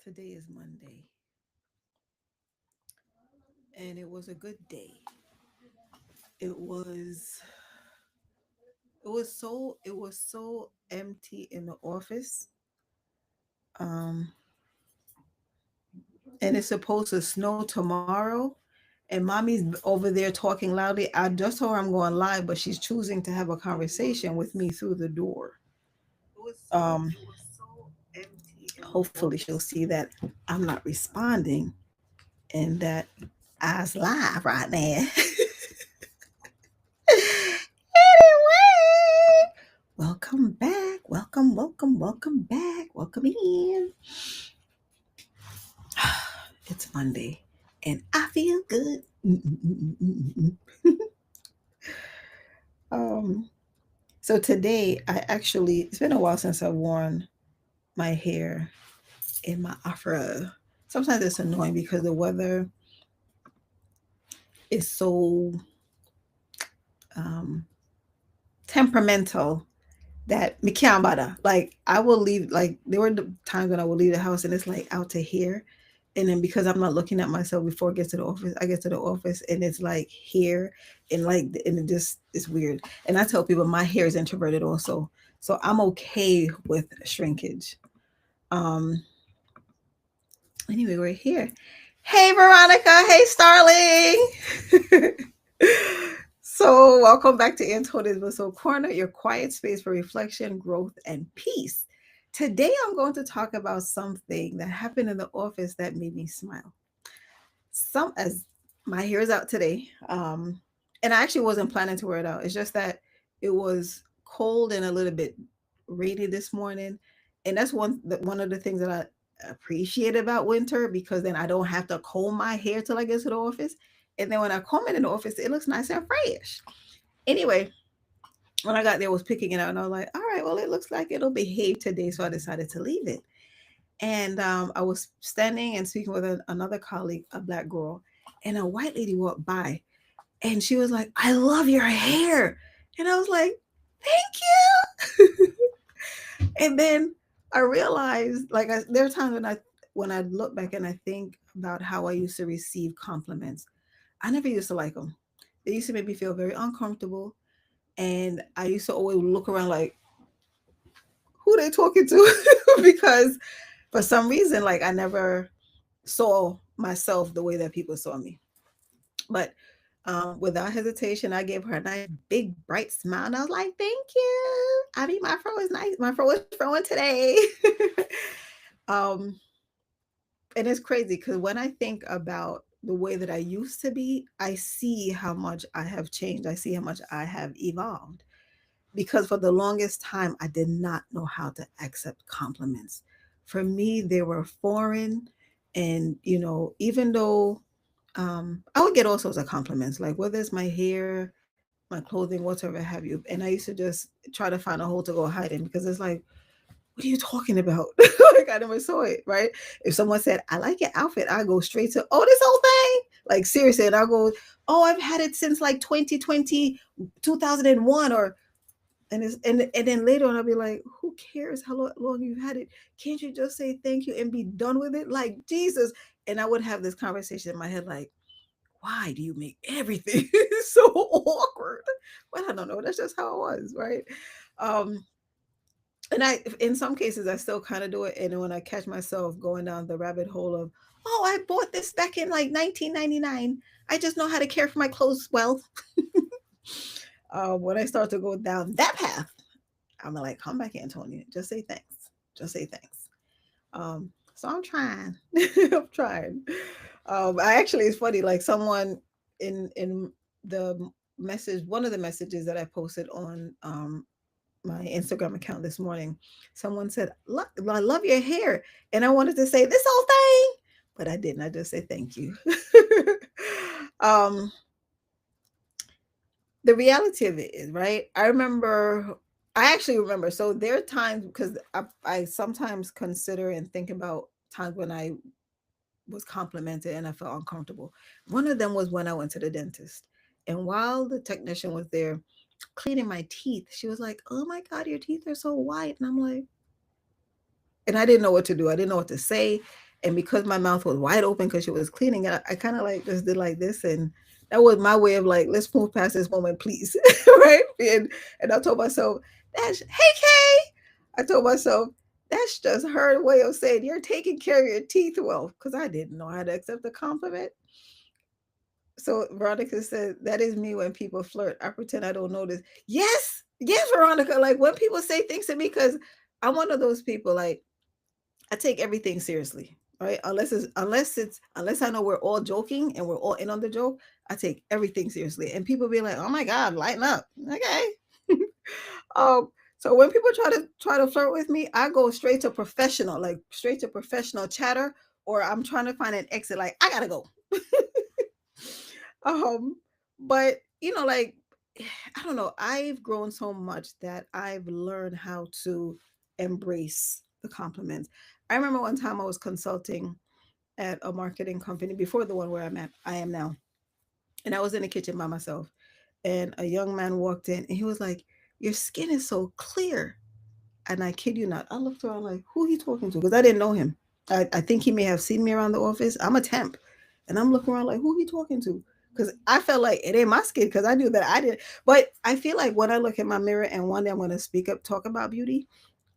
Today is Monday, and it was a good day. It was it was so empty in the office. Um and it's supposed to snow tomorrow. And mommy's over there talking loudly. I just told her I'm going live, but she's choosing to have a conversation with me through the door. Um, Hopefully she'll see that I'm not responding and that I's live right now. Anyway, welcome back. Welcome back. Welcome in. It's Monday and I feel good. um, so today it's been a while since I've worn my hair in my afro. Sometimes it's annoying because the weather is so um, temperamental that me can't bother. Like I will leave. Like there were times when I would leave the house and it's like out to here, and then because I'm not looking at myself before I get to the office, I get to the office and it's like here and it just it's weird. And I tell people my hair is introverted also, so I'm okay with shrinkage. Um. Anyway, we're here. Hey Veronica. Hey Starling. So, welcome back to Antonia's Blissful Corner, your quiet space for reflection, growth, and peace. Today, I'm going to talk about something that happened in the office that made me smile. As my hair is out today, and I actually wasn't planning to wear it out. It's just that it was cold and a little bit rainy this morning, and that's one of the things that I appreciate about winter because then I don't have to comb my hair till I get to the office, and then when I comb it in the office, it looks nice and fresh. Anyway, when I got there, I was picking it out, and I was like, "All right, well, it looks like it'll behave today," so I decided to leave it. And I was standing and speaking with another colleague, a black girl, and a white lady walked by, and she was like, "I love your hair," and I was like, "Thank you." And then I realized, there are times when I look back and I think about how I used to receive compliments. I never used to like them. They used to make me feel very uncomfortable, and I used to always look around like, who they talking to? Because for some reason, like I never saw myself the way that people saw me. But without hesitation, I gave her a nice big bright smile, and I was like, "Thank you." I mean, my fro is nice. My fro is growing today. um, and it's crazy because when I think about the way that I used to be, I see how much I have changed. I see how much I have evolved because for the longest time I did not know how to accept compliments. For me, they were foreign, and even though I would get all sorts of compliments, like whether it's my hair, my clothing, whatever have you, and I used to just try to find a hole to go hide in because it's like, what are you talking about? Like I never saw it, right? If someone said, "I like your outfit," I go straight to, "Oh, this whole thing." Like seriously, and I go, "Oh, I've had it since like 2020, 2001, or and then later on I'll be like, who cares how long you've had it? Can't you just say thank you and be done with it? Like Jesus. And I would have this conversation in my head, like, why do you make everything so awkward? Well, I don't know. That's just how it was, right? Um, and in some cases, I still kind of do it. And when I catch myself going down the rabbit hole of, oh, I bought this back in like 1999. I just know how to care for my clothes well. When I start to go down that path, I'm like, come back, Antonia. Just say thanks. Just say thanks. So I'm trying. I'm trying. I actually, it's funny. Like someone in the message, one of the messages that I posted on my Instagram account this morning, someone said, "Look, I love your hair," and I wanted to say this whole thing, but I didn't. I just said thank you. um, the reality of it is, right? I actually remember. So there are times because I sometimes consider and think about times when I was complimented and I felt uncomfortable. One of them was when I went to the dentist. And while the technician was there, cleaning my teeth. She was like, "Oh my God, your teeth are so white." And I'm like, and I didn't know what to do. I didn't know what to say. And because my mouth was wide open because she was cleaning it, I kind of like just did like this. And that was my way of like, let's move past this moment, please. Right. And I told myself, that's, hey, Kay. I told myself, that's just her way of saying you're taking care of your teeth well, because I didn't know how to accept the compliment. So Veronica said, that is me when people flirt. I pretend I don't notice. Yes. Yes, Veronica. Like when people say things to me, because I'm one of those people, like, I take everything seriously, right? Unless I know we're all joking and we're all in on the joke, I take everything seriously. And people be like, "Oh my God, lighten up." Okay. um, so when people try to flirt with me, I go straight to professional, like straight to professional chatter, or I'm trying to find an exit, like I gotta go. um, but like I don't know, I've grown so much that I've learned how to embrace the compliments. I remember one time I was consulting at a marketing company before the one where I am now. And I was in the kitchen by myself. And a young man walked in and he was like, "Your skin is so clear." And I kid you not, I looked around like, who he talking to? Because I didn't know him. I think he may have seen me around the office. I'm a temp. And I'm looking around like, who he talking to? Because I felt like it ain't my skin, because I knew that I did. But I feel like when I look in my mirror and one day I'm going to speak up, talk about beauty,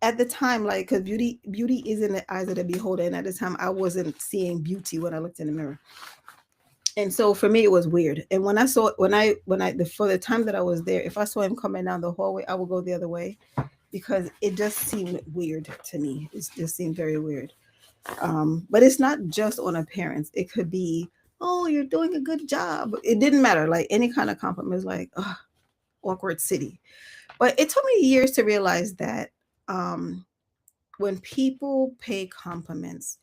at the time, like, because beauty is in the eyes of the beholder. And at the time, I wasn't seeing beauty when I looked in the mirror. And so for me, it was weird. And when I saw, for the time that I was there, if I saw him coming down the hallway, I would go the other way, because it just seemed weird to me. It just seemed very weird. But it's not just on appearance. It could be, "Oh, you're doing a good job." It didn't matter. Like any kind of compliment is like, "Oh, awkward city." But it took me years to realize that um, when people pay compliments,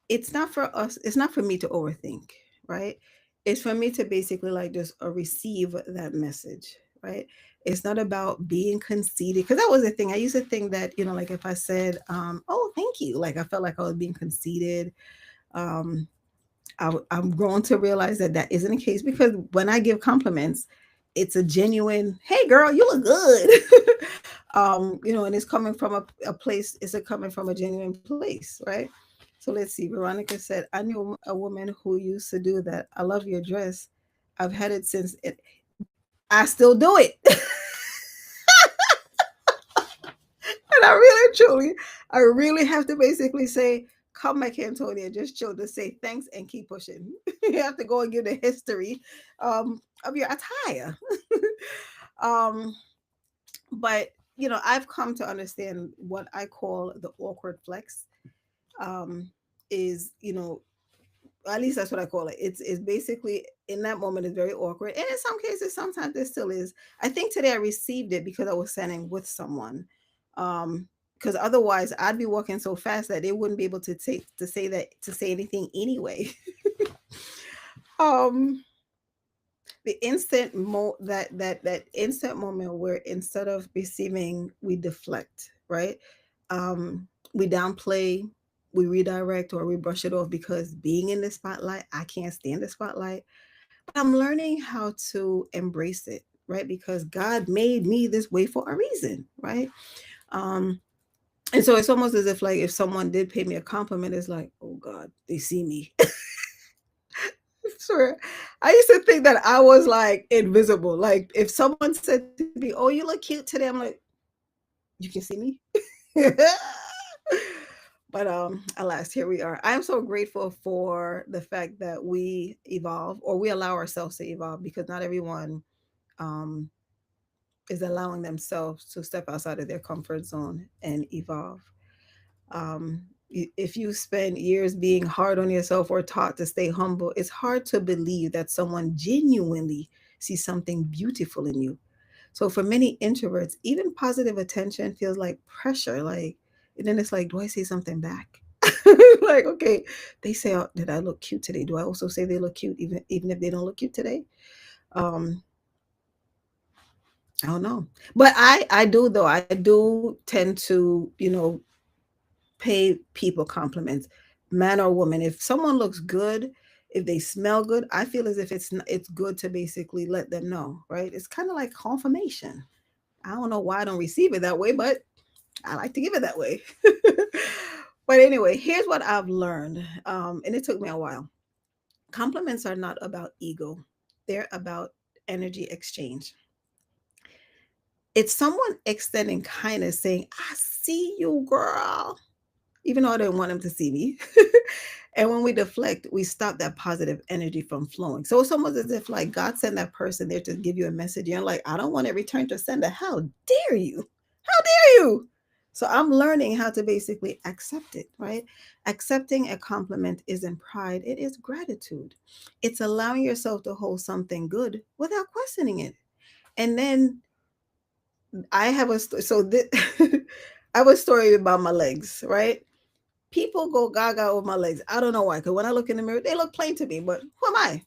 it's not for me to overthink, right? It's for me to basically like just receive that message, right? It's not about being conceited, because that was the thing. I used to think that, like if I said, "Oh, thank you," like I felt like I was being conceited. um I'm grown to realize that that isn't the case, because when I give compliments, it's a genuine, "Hey, girl, you look good." And it's coming from a place. It's coming from a genuine place, right? So let's see. Veronica said, "I knew a woman who used to do that. I love your dress. I've had it since it. I still do it." And I really have to basically say, "Come back, Antonia, just chill, to say thanks and keep pushing." You have to go and give the history of your attire. um, but I've come to understand what I call the awkward flex. Um, is at least that's what I call it. It's basically in that moment it's very awkward, and in some cases, sometimes it still is. I think today I received it because I was standing with someone, because otherwise I'd be walking so fast that they wouldn't be able to say anything anyway. um, the that instant moment where instead of receiving, we deflect, right? We downplay, we redirect, or we brush it off because being in the spotlight, I can't stand the spotlight. But I'm learning how to embrace it, right? Because God made me this way for a reason, right? Um, and so it's almost as if, like, if someone did pay me a compliment, it's like, oh God, they see me. Sure. I used to think that I was like invisible. Like if someone said to me, "Oh, you look cute today," I'm like, "You can see me." But alas, here we are. I am so grateful for the fact that we evolve, or we allow ourselves to evolve, because not everyone um is allowing themselves to step outside of their comfort zone and evolve. If you spend years being hard on yourself or taught to stay humble, it's hard to believe that someone genuinely sees something beautiful in you. So for many introverts, even positive attention feels like pressure. Like, and then it's like, do I say something back? Like, okay, they say, "Oh, did I look cute today? Do I also say they look cute, even if they don't look cute today?" Um, I don't know, but I do, though. I do tend to pay people compliments, man or woman. If someone looks good, If they smell good, I feel as if it's good to basically let them know, right? It's kind of like confirmation. I don't know why I don't receive it that way, but I like to give it that way. But anyway, here's what I've learned, and it took me a while. Compliments are not about ego; they're about energy exchange. It's someone extending kindness, saying, "I see you, girl," even though I didn't want them to see me. And when we deflect, we stop that positive energy from flowing. So it's almost as if like God sent that person there to give you a message. You're like, I don't want to return to sender. How dare you? How dare you? So I'm learning how to basically accept it, right? Accepting a compliment isn't pride, it is gratitude. It's allowing yourself to hold something good without questioning it. And then I have I have a story about my legs, right? People go gaga over my legs. I don't know why. Because when I look in the mirror, they look plain to me. But who am I?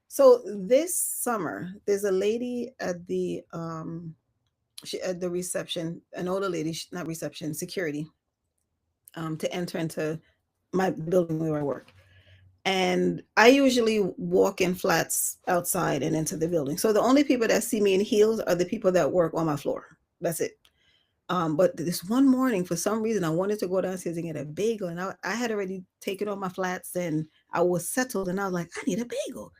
So this summer, there's a lady at the reception, an older lady, not reception, security, to enter into my building where I work. And I usually walk in flats outside and into the building. So the only people that see me in heels are the people that work on my floor. That's it. But this one morning, for some reason, I wanted to go downstairs and get a bagel, and I had already taken off my flats, and I was settled, and I was like, I need a bagel.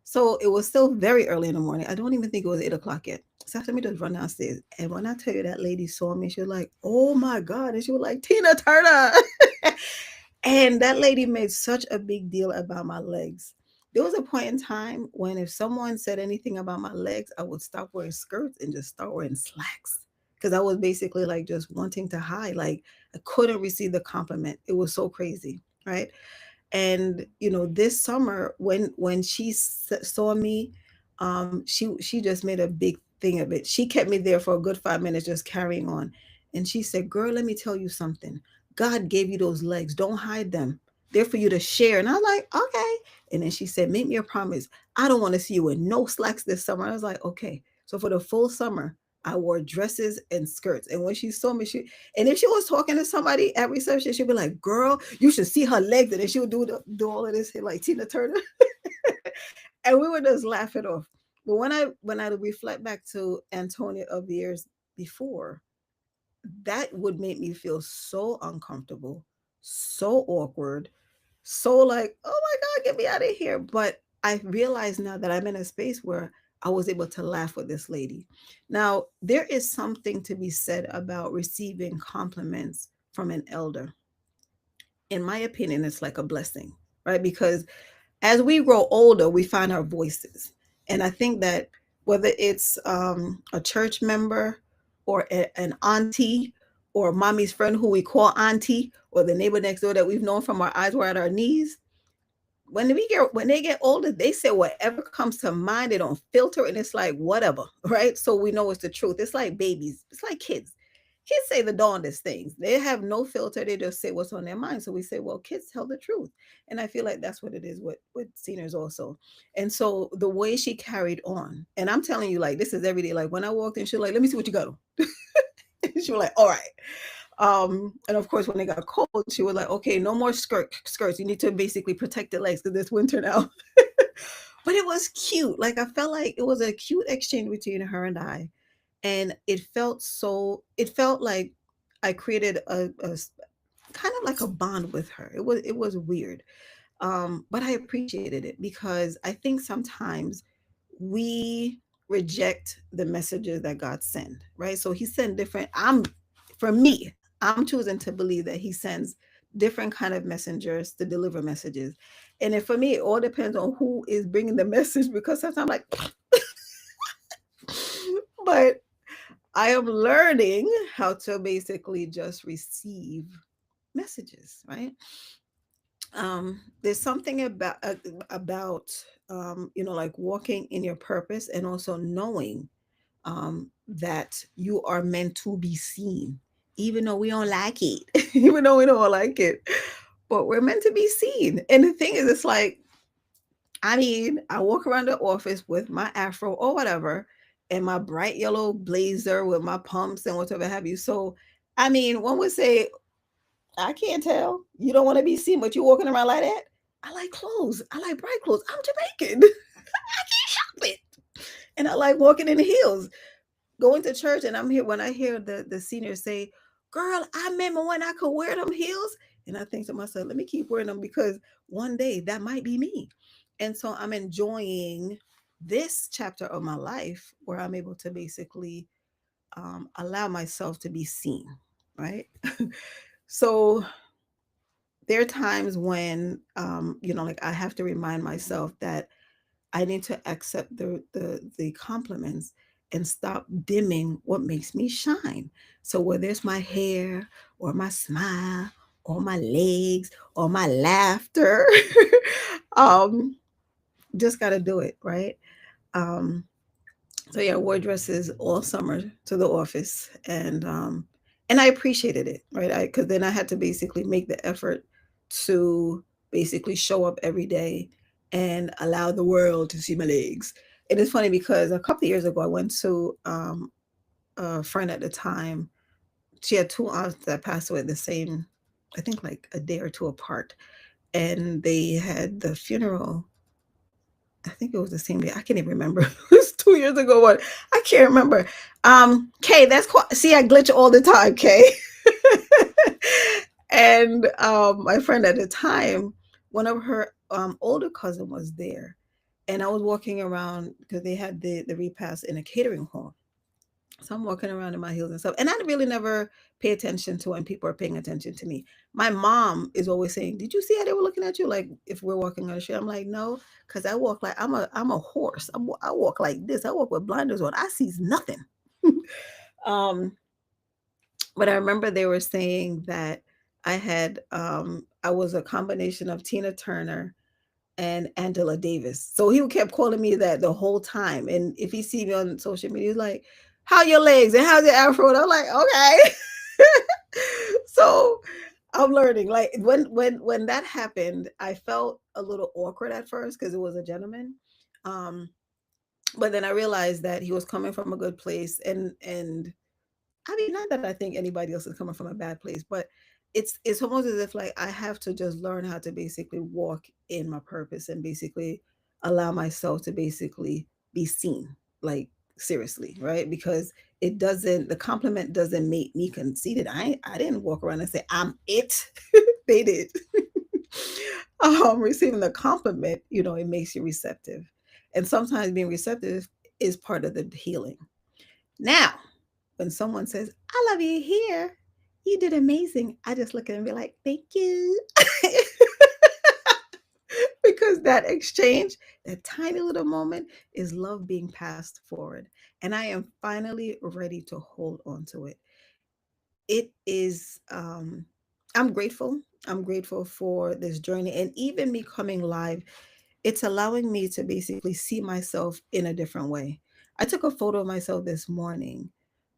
So it was still very early in the morning. I don't even think it was 8 o'clock yet. So after me just run downstairs, and when I tell you that lady saw me, she was like, "Oh my God!" And she was like, "Tina Turner." And that lady made such a big deal about my legs. There was a point in time when if someone said anything about my legs, I would stop wearing skirts and just start wearing slacks. Because I was basically like just wanting to hide. Like I couldn't receive the compliment. It was so crazy, right? And this summer when she saw me, she just made a big thing of it. She kept me there for a good 5 minutes just carrying on, and she said, "Girl, let me tell you something. God gave you those legs. Don't hide them. They're for you to share." And I was like, "Okay." And then she said, "Make me a promise. I don't want to see you in no slacks this summer." I was like, "Okay." So for the full summer, I wore dresses and skirts. And when she saw me, and if she was talking to somebody at reception, she'd be like, "Girl, you should see her legs." And then she would do all of this here like Tina Turner. And we would just laugh it off. But when I reflect back to Antonia of the years before, that would make me feel so uncomfortable, so awkward, so like, oh my God, get me out of here. But I realize now that I'm in a space where I was able to laugh with this lady. Now, there is something to be said about receiving compliments from an elder. In my opinion, it's like a blessing, right? Because as we grow older, we find our voices. And I think that whether it's a church member or an auntie or mommy's friend who we call auntie or the neighbor next door that we've known from our eyes were at our knees, when they get older, they say whatever comes to mind. They don't filter, and it's like whatever, right? So we know it's the truth. It's like babies. It's like kids. Kids say the darndest things. They have no filter. They just say what's on their mind. So we say, well, kids tell the truth, and I feel like that's what it is with seniors also. And so the way she carried on, and I'm telling you, like this is every day. Like when I walked in, she was like, "Let me see what you got on." She was like, "All right." And of course, when it got cold, she was like, "Okay, no more skirts. You need to basically protect the legs because it's winter now." But it was cute. Like I felt like it was a cute exchange between her and I, and It felt like I created kind of like a bond with her. It was weird, but I appreciated it because I think sometimes we reject the messages that God sent, right? So He sent different. For me, I'm choosing to believe that He sends different kind of messengers to deliver messages, and for me, it all depends on who is bringing the message because sometimes I'm like, but I am learning how to basically just receive messages, right? There's something about like walking in your purpose and also knowing um, that you are meant to be seen, even though we don't like it, even though we don't like it, but we're meant to be seen. And the thing is, it's like, I mean, I walk around the office with my afro or whatever, and my bright yellow blazer with my pumps and whatever have you. So, I mean, one would say, I can't tell. You don't want to be seen, but you're walking around like that. I like clothes. I like bright clothes. I'm Jamaican. I can't help it. And I like walking in heels, going to church. And I'm here when I hear the seniors say, "Girl, I remember when I could wear them heels." And I think to myself, let me keep wearing them because one day that might be me. And so I'm enjoying this chapter of my life where I'm able to basically allow myself to be seen, right? So there are times when, like I have to remind myself that I need to accept the compliments and stop dimming what makes me shine. So whether it's my hair or my smile or my legs or my laughter, um, just got to do it, right? Um, so yeah, I wore dresses all summer to the office, and I appreciated it, right? I Because then I had to basically make the effort to basically show up every day and allow the world to see my legs. And it's funny because a couple of years ago, I went to a friend at the time. She had two aunts that passed away the same, I think, like a day or two apart, and they had the funeral. I think it was the same day. I can't even remember. It was 2 years ago. What? I can't remember. Kay, that's quite. See, I glitch all the time, Kay. And my friend at the time, one of her older cousin was there, and I was walking around because they had the repast in a catering hall. So I'm walking around in my heels and stuff. And I really never pay attention to when people are paying attention to me. My mom is always saying, "Did you see how they were looking at you?" Like if we're walking on the street. I'm like, "No," because I walk like I'm a horse. I walk like this. I walk with blinders on. I sees nothing. um, but I remember they were saying that I was a combination of Tina Turner and Angela Davis. So he kept calling me that the whole time. And if he see me on social media, he's like, "How your legs and how's your afro?" And I'm like, "Okay." So I'm learning. Like when that happened, I felt a little awkward at first because it was a gentleman. Um, but then I realized that he was coming from a good place, and I mean, not that I think anybody else is coming from a bad place, but it's almost as if like I have to just learn how to basically walk in my purpose and basically allow myself to basically be seen, like seriously, right? Because the compliment doesn't make me conceited. I didn't walk around and say I'm it. They did. Receiving the compliment, it makes you receptive, and sometimes being receptive is part of the healing. Now, when someone says, "I love you here, you did amazing," I just look at them and be like, "Thank you." Because that exchange, that tiny little moment, is love being passed forward. And I am finally ready to hold on to it. It is, I'm grateful. I'm grateful for this journey. And even me coming live, it's allowing me to basically see myself in a different way. I took a photo of myself this morning,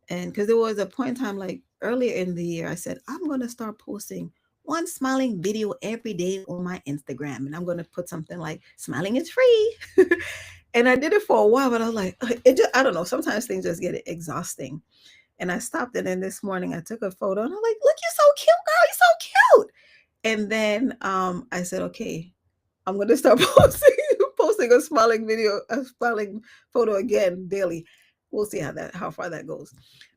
and because there was a point in time, like earlier in the year, I said, I'm going to start posting one smiling video every day on my Instagram. And I'm going to put something like, "Smiling is free." And I did it for a while, but I was like, I don't know. Sometimes things just get exhausting. And I stopped it. And this morning I took a photo and I'm like, "Look, you're so cute, girl. You're so cute." And then I said, "Okay, I'm going to start posting a smiling video, a smiling photo again daily." We'll see how far that goes.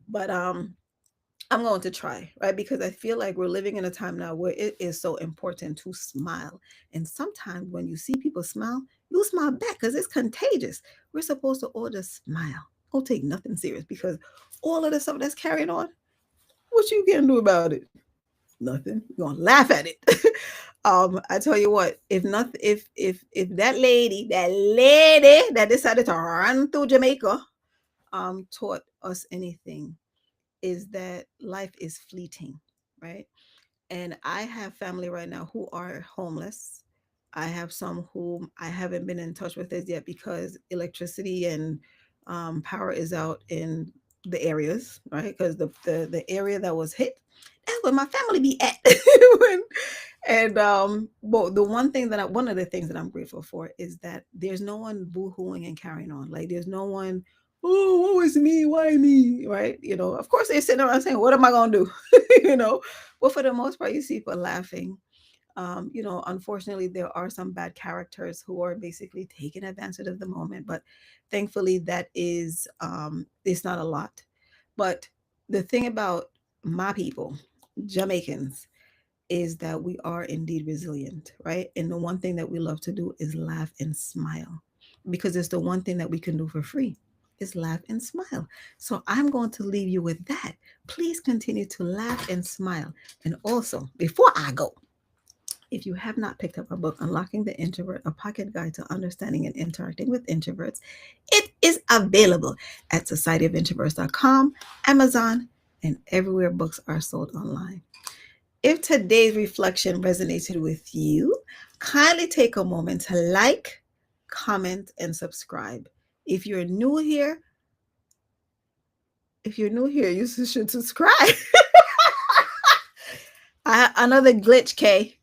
But I'm going to try, right? Because I feel like we're living in a time now where it is so important to smile. And sometimes when you see people smile, you smile back because it's contagious. We're supposed to all just smile. Don't take nothing serious because all of the stuff that's carried on, what you can do about it? Nothing. You're gonna laugh at it. I tell you what, if nothing, if that lady that decided to run through Jamaica taught us anything, is that life is fleeting, right? And I have family right now who are homeless. I have some whom I haven't been in touch with as yet because electricity and power is out in the areas, right? Because the area that was hit, that's where my family be at. When, and but one of the things that I'm grateful for is that there's no one boo-hooing and carrying on. Like there's no one, "Oh, what was me? Why me?" Right? Of course they're sitting around saying, "What am I gonna do?" you know. But for the most part, you see people laughing. Unfortunately, there are some bad characters who are basically taking advantage of the moment, but thankfully, that is it's not a lot. But the thing about my people, Jamaicans, is that we are indeed resilient, right? And the one thing that we love to do is laugh and smile, because it's the one thing that we can do for free is laugh and smile. So I'm going to leave you with that. Please continue to laugh and smile. And also, before I go, if you have not picked up our book, Unlocking the Introvert, a pocket guide to understanding and interacting with introverts, it is available at societyofintroverts.com, Amazon, and everywhere books are sold online. If today's reflection resonated with you, kindly take a moment to like, comment, and subscribe. If you're new here, you should subscribe. Another glitch, Kay.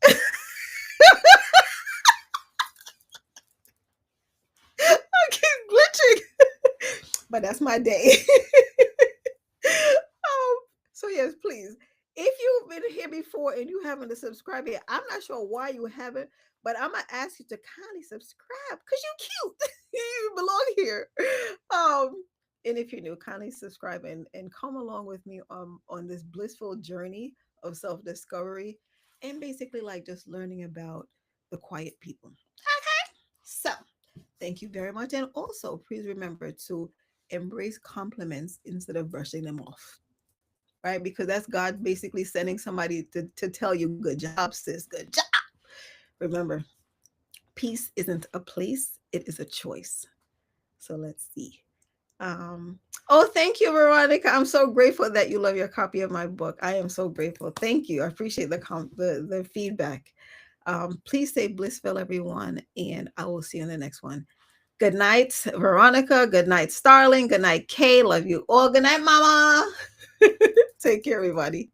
I keep glitching, but that's my day. So yes, please. If you've been here before and you haven't subscribed yet, I'm not sure why you haven't, but I'm gonna ask you to kindly subscribe because you're cute. You belong here. And if you're new, kindly subscribe and come along with me on this blissful journey of self-discovery and basically like just learning about the quiet people. Okay. So thank you very much. And also please remember to embrace compliments instead of brushing them off, right? Because that's God basically sending somebody to tell you, good job, sis, good job. Remember, peace isn't a place, it is a choice. So let's see. Um, oh, thank you, Veronica. I'm so grateful that you love your copy of my book. I am so grateful. Thank you. I appreciate the feedback. Please stay blissful, everyone, and I will see you in the next one. Good night, Veronica. Good night, Starling. Good night, Kay. Love you all. Good night, Mama. Take care, everybody.